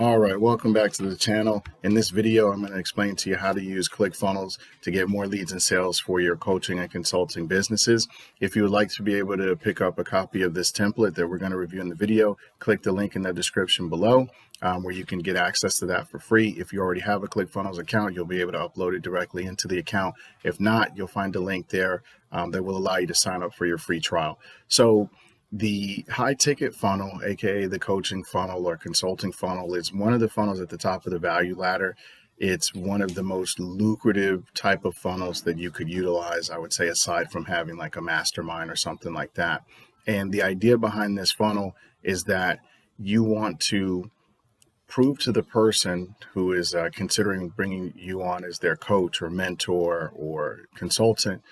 All right, welcome back to the channel. In this video, I'm going to explain to you how to use Clickfunnels to get more leads and sales for your coaching and consulting businesses. If you would like to be able to pick up a copy of this template that we're going to review in the video, click the link in the description below where you can get access to that for free. If you already have a Clickfunnels account, you'll be able to upload it directly into the account. If not, you'll find a link there that will allow you to sign up for your free trial. So the high ticket funnel, aka the coaching funnel or consulting funnel, is one of the funnels at the top of the value ladder. It's one of the most lucrative type of funnels that you could utilize, I would say, aside from having like a mastermind or something like that. And the idea behind this funnel is that you want to prove to the person who is considering bringing you on as their coach or mentor or consultant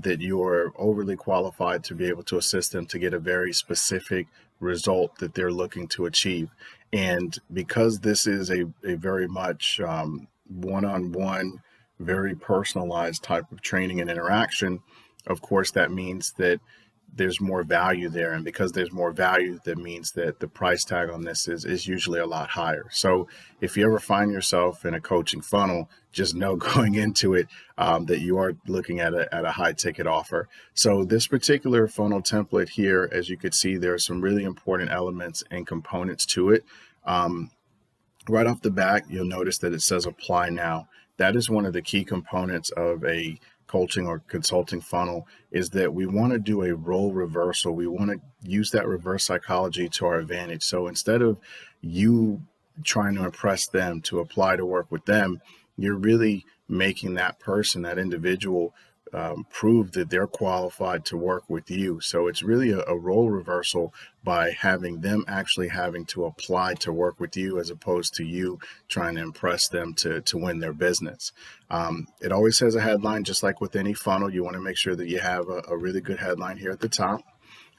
that you're overly qualified to be able to assist them to get a very specific result that they're looking to achieve. And because this is a very much one-on-one, very personalized type of training and interaction, of course, that means that there's more value there. And because there's more value, that means that the price tag on this is usually a lot higher. So if you ever find yourself in a coaching funnel, just know going into it that you are looking at a high ticket offer. So this particular funnel template here, as you could see, there are some really important elements and components to it. Right off the bat, you'll notice that it says apply now. That is one of the key components of a coaching or consulting funnel, is that we want to do a role reversal. We want to use that reverse psychology to our advantage. So instead of you trying to impress them to apply to work with them, you're really making that person, that individual, prove that they're qualified to work with you. So it's really a role reversal by having them actually having to apply to work with you, as opposed to you trying to impress them to win their business. It always has a headline, just like with any funnel. You want to make sure that you have a really good headline here at the top.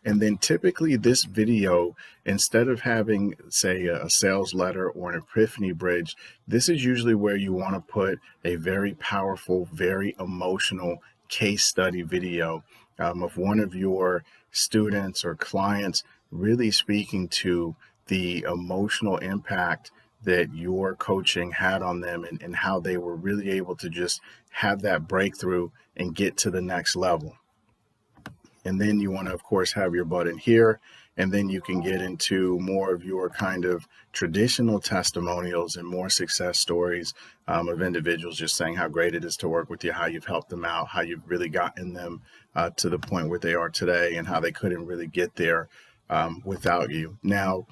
And then typically this video, instead of having, say, a sales letter or an epiphany bridge, this is usually where you want to put a very powerful, very emotional case study video of one of your students or clients really speaking to the emotional impact that your coaching had on them, and how they were really able to just have that breakthrough and get to the next level. And then you want to, of course, have your button here, and then you can get into more of your kind of traditional testimonials and more success stories of individuals just saying how great it is to work with you, how you've helped them out, how you've really gotten them to the point where they are today, and how they couldn't really get there without you. Now,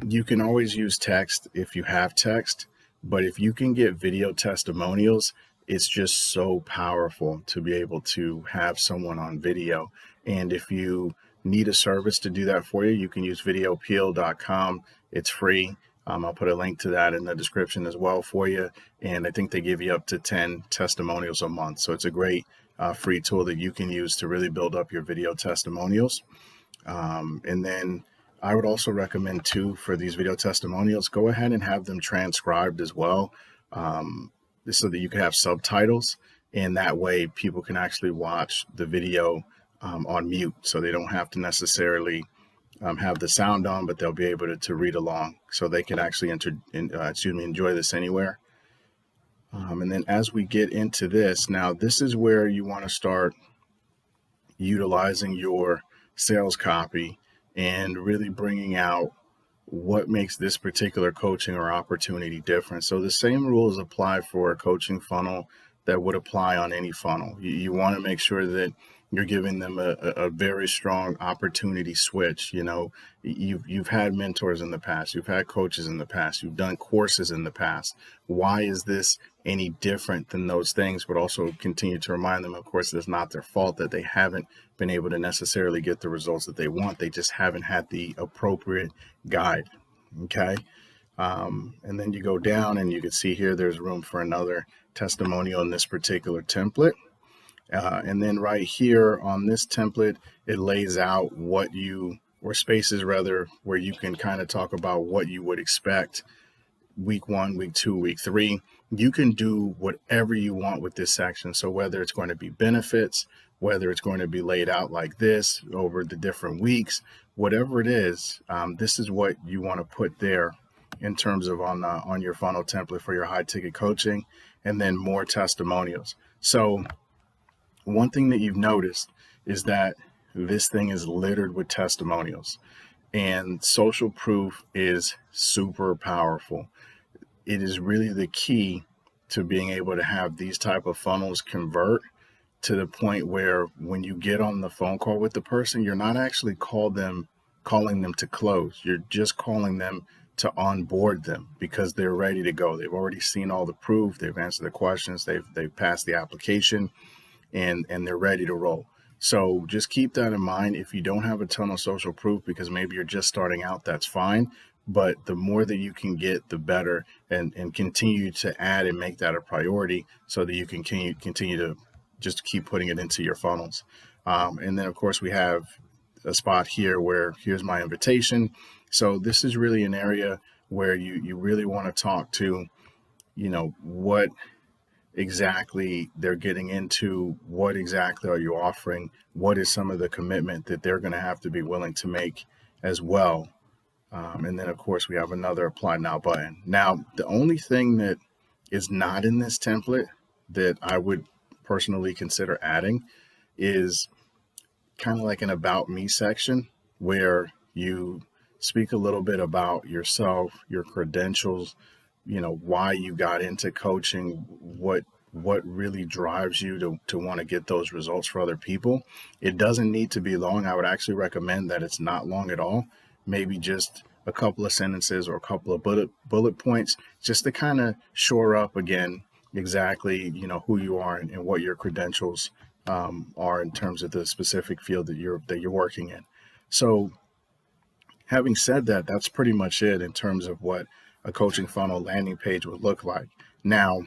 you can always use text if you have text, but if you can get video testimonials, it's just so powerful to be able to have someone on video. And if you need a service to do that for you, you can use videopeel.com. It's free. I'll put a link to that in the description as well for you. And I think they give you up to 10 testimonials a month. So it's a great free tool that you can use to really build up your video testimonials. And then I would also recommend too, for these video testimonials, go ahead and have them transcribed as well, so that you can have subtitles. And that way people can actually watch the video on mute, so they don't have to necessarily have the sound on, but they'll be able to read along, so they can actually enjoy this anywhere. And then as we get into this, now this is where you want to start utilizing your sales copy and really bringing out what makes this particular coaching or opportunity different. So the same rules apply for a coaching funnel that would apply on any funnel. You want to make sure that you're giving them a very strong opportunity switch. You know, you've had mentors in the past, you've had coaches in the past, you've done courses in the past. Why is this any different than those things? But also continue to remind them, of course, it's not their fault that they haven't been able to necessarily get the results that they want. They just haven't had the appropriate guide. Okay. And then you go down and you can see here, there's room for another testimonial in this particular template. And then right here on this template, it lays out spaces rather, where you can kind of talk about what you would expect week 1, week 2, week 3. You can do whatever you want with this section. So whether it's going to be benefits, whether it's going to be laid out like this over the different weeks, whatever it is, this is what you want to put there in terms of on your funnel template for your high ticket coaching, and then more testimonials. So one thing that you've noticed is that this thing is littered with testimonials, and social proof is super powerful. It is really the key to being able to have these type of funnels convert to the point where when you get on the phone call with the person, you're not actually calling them to close. You're just calling them to onboard them because they're ready to go. They've already seen all the proof. They've answered the questions. They've passed the application, and they're ready to roll. So just keep that in mind. If you don't have a ton of social proof because maybe you're just starting out, that's fine. But the more that you can get, the better, and continue to add and make that a priority so that you can continue to just keep putting it into your funnels. And then, of course, we have a spot here where here's my invitation. So this is really an area where you really want to talk to, what exactly they're getting into, what exactly are you offering, what is some of the commitment that they're going to have to be willing to make as well. And then, of course, we have another apply now button. Now, the only thing that is not in this template that I would personally consider adding is kind of like an about me section where you speak a little bit about yourself, your credentials, why you got into coaching, what really drives you to want to get those results for other people. It doesn't need to be long. I would actually recommend that it's not long at all. Maybe just a couple of sentences or a couple of bullet points, just to kind of shore up again exactly who you are and what your credentials are in terms of the specific field that you're working in. So having said that, that's pretty much it in terms of what a coaching funnel landing page would look like. Now,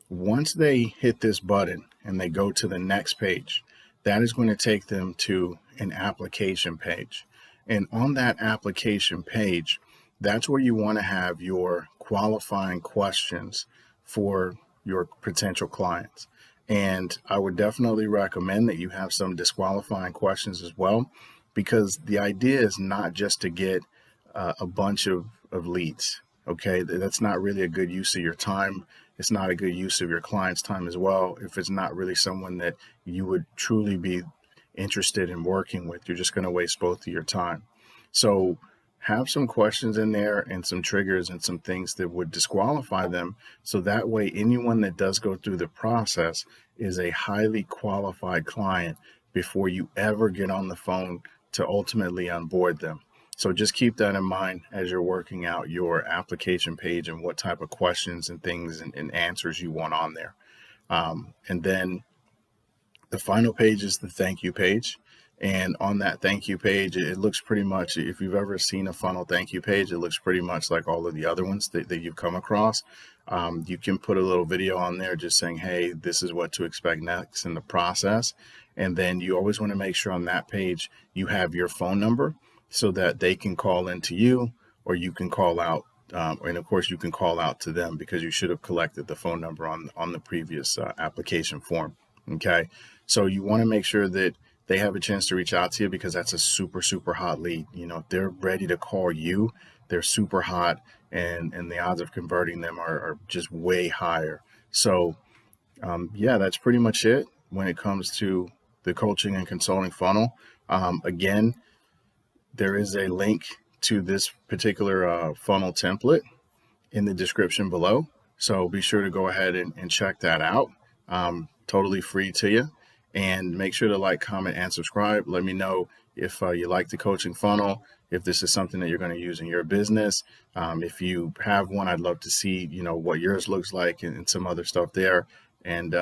once they hit this button and they go to the next page, that is going to take them to an application page. And on that application page, that's where you want to have your qualifying questions for your potential clients. And I would definitely recommend that you have some disqualifying questions as well, because the idea is not just to get a bunch of leads. Okay, that's not really a good use of your time. It's not a good use of your client's time as well. If it's not really someone that you would truly be interested in working with, you're just going to waste both of your time. So have some questions in there and some triggers and some things that would disqualify them. So that way, anyone that does go through the process is a highly qualified client before you ever get on the phone to ultimately onboard them. So just keep that in mind as you're working out your application page and what type of questions and things and answers you want on there. And then the final page is the thank you page. And on that thank you page, it looks pretty much, if you've ever seen a funnel thank you page, it looks pretty much like all of the other ones that you've come across. You can put a little video on there just saying, hey, this is what to expect next in the process. And then you always want to make sure on that page you have your phone number so that they can call into you, or you can call out. And of course, you can call out to them because you should have collected the phone number on the previous application form. Okay, so you want to make sure that they have a chance to reach out to you, because that's a super, super hot lead. If they're ready to call you, they're super hot, and the odds of converting them are just way higher. So yeah, that's pretty much it when it comes to the coaching and consulting funnel. Again, there is a link to this particular funnel template in the description below. So be sure to go ahead and check that out. Totally free to you. And make sure to like, comment, and subscribe. Let me know if you like the coaching funnel, if this is something that you're going to use in your business. If you have one, I'd love to see, what yours looks like and some other stuff there. And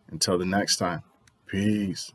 until the next time, peace.